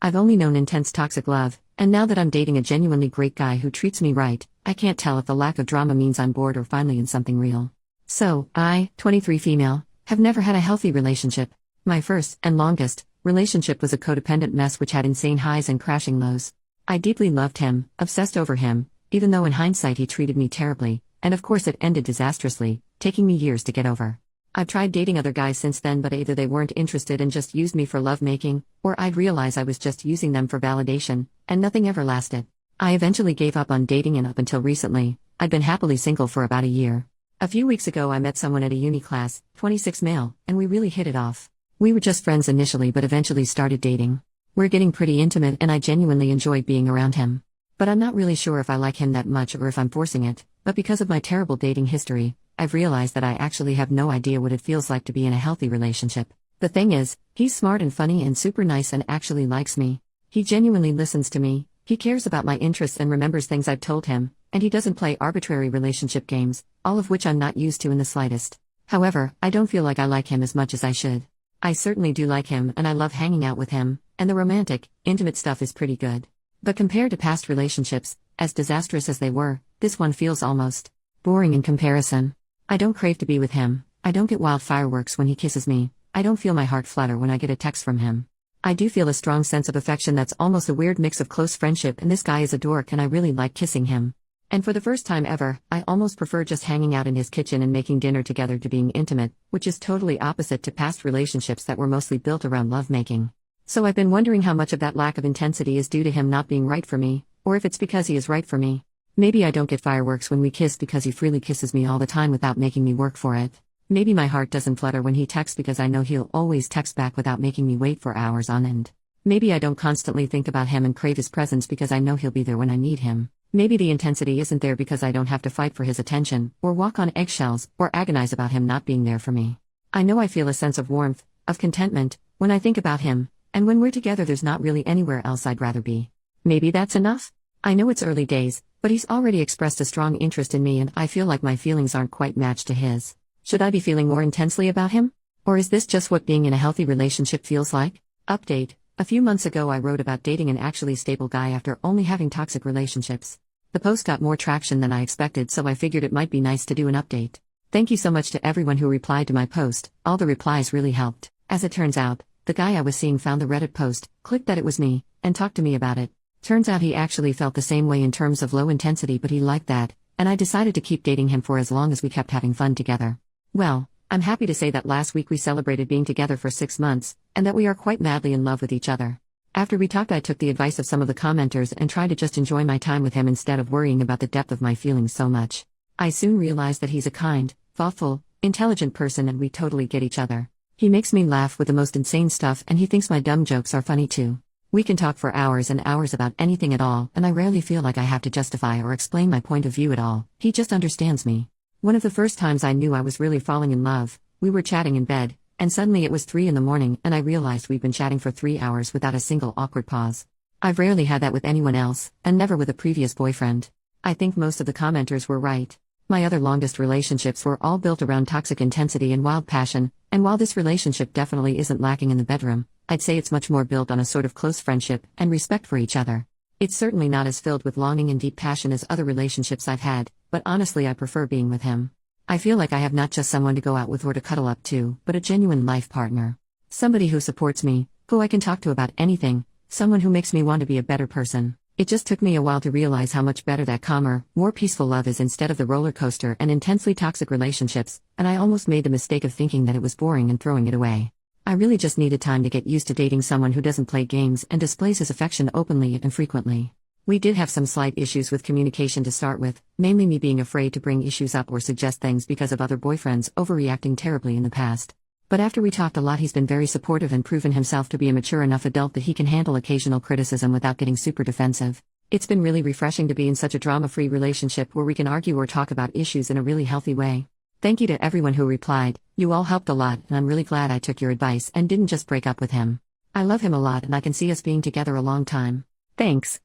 I've only known intense toxic love, and now that I'm dating a genuinely great guy who treats me right, I can't tell if the lack of drama means I'm bored or finally in something real. So, I, 23 female, have never had a healthy relationship. My first, and longest, relationship was a codependent mess which had insane highs and crashing lows. I deeply loved him, obsessed over him, even though in hindsight he treated me terribly, and of course it ended disastrously, taking me years to get over. I've tried dating other guys since then, but either they weren't interested and just used me for lovemaking, or I'd realize I was just using them for validation, and nothing ever lasted. I eventually gave up on dating, and up until recently, I'd been happily single for about a year. A few weeks ago I met someone at a uni class, 26 male, and we really hit it off. We were just friends initially but eventually started dating. We're getting pretty intimate and I genuinely enjoy being around him. But I'm not really sure if I like him that much or if I'm forcing it, but because of my terrible dating history, I've realized that I actually have no idea what it feels like to be in a healthy relationship. The thing is, he's smart and funny and super nice and actually likes me. He genuinely listens to me, he cares about my interests and remembers things I've told him, and he doesn't play arbitrary relationship games, all of which I'm not used to in the slightest. However, I don't feel like I like him as much as I should. I certainly do like him and I love hanging out with him, and the romantic, intimate stuff is pretty good. But compared to past relationships, as disastrous as they were, this one feels almost boring in comparison. I don't crave to be with him, I don't get wild fireworks when he kisses me, I don't feel my heart flutter when I get a text from him. I do feel a strong sense of affection that's almost a weird mix of close friendship, and this guy is a dork and I really like kissing him. And for the first time ever, I almost prefer just hanging out in his kitchen and making dinner together to being intimate, which is totally opposite to past relationships that were mostly built around lovemaking. So I've been wondering how much of that lack of intensity is due to him not being right for me, or if it's because he is right for me. Maybe I don't get fireworks when we kiss because he freely kisses me all the time without making me work for it. Maybe my heart doesn't flutter when he texts because I know he'll always text back without making me wait for hours on end. Maybe I don't constantly think about him and crave his presence because I know he'll be there when I need him. Maybe the intensity isn't there because I don't have to fight for his attention, or walk on eggshells, or agonize about him not being there for me. I know I feel a sense of warmth, of contentment, when I think about him, and when we're together there's not really anywhere else I'd rather be. Maybe that's enough? I know it's early days, but he's already expressed a strong interest in me and I feel like my feelings aren't quite matched to his. Should I be feeling more intensely about him? Or is this just what being in a healthy relationship feels like? Update: a few months ago I wrote about dating an actually stable guy after only having toxic relationships. The post got more traction than I expected, so I figured it might be nice to do an update. Thank you so much to everyone who replied to my post, all the replies really helped. As it turns out, the guy I was seeing found the Reddit post, clicked that it was me, and talked to me about it. Turns out he actually felt the same way in terms of low intensity, but he liked that, and I decided to keep dating him for as long as we kept having fun together. Well, I'm happy to say that last week we celebrated being together for 6 months, and that we are quite madly in love with each other. After we talked I took the advice of some of the commenters and tried to just enjoy my time with him instead of worrying about the depth of my feelings so much. I soon realized that he's a kind, thoughtful, intelligent person and we totally get each other. He makes me laugh with the most insane stuff and he thinks my dumb jokes are funny too. We can talk for hours and hours about anything at all, and I rarely feel like I have to justify or explain my point of view at all. He just understands me. One of the first times I knew I was really falling in love, we were chatting in bed, and suddenly it was 3 a.m. and I realized we'd been chatting for 3 hours without a single awkward pause. I've rarely had that with anyone else, and never with a previous boyfriend. I think most of the commenters were right. My other longest relationships were all built around toxic intensity and wild passion, and while this relationship definitely isn't lacking in the bedroom, I'd say it's much more built on a sort of close friendship and respect for each other. It's certainly not as filled with longing and deep passion as other relationships I've had, but honestly I prefer being with him. I feel like I have not just someone to go out with or to cuddle up to, but a genuine life partner. Somebody who supports me, who I can talk to about anything, someone who makes me want to be a better person. It just took me a while to realize how much better that calmer, more peaceful love is instead of the roller coaster and intensely toxic relationships, and I almost made the mistake of thinking that it was boring and throwing it away. I really just needed time to get used to dating someone who doesn't play games and displays his affection openly and frequently. We did have some slight issues with communication to start with, mainly me being afraid to bring issues up or suggest things because of other boyfriends overreacting terribly in the past. But after we talked a lot he's been very supportive and proven himself to be a mature enough adult that he can handle occasional criticism without getting super defensive. It's been really refreshing to be in such a drama-free relationship where we can argue or talk about issues in a really healthy way. Thank you to everyone who replied, you all helped a lot and I'm really glad I took your advice and didn't just break up with him. I love him a lot and I can see us being together a long time. Thanks.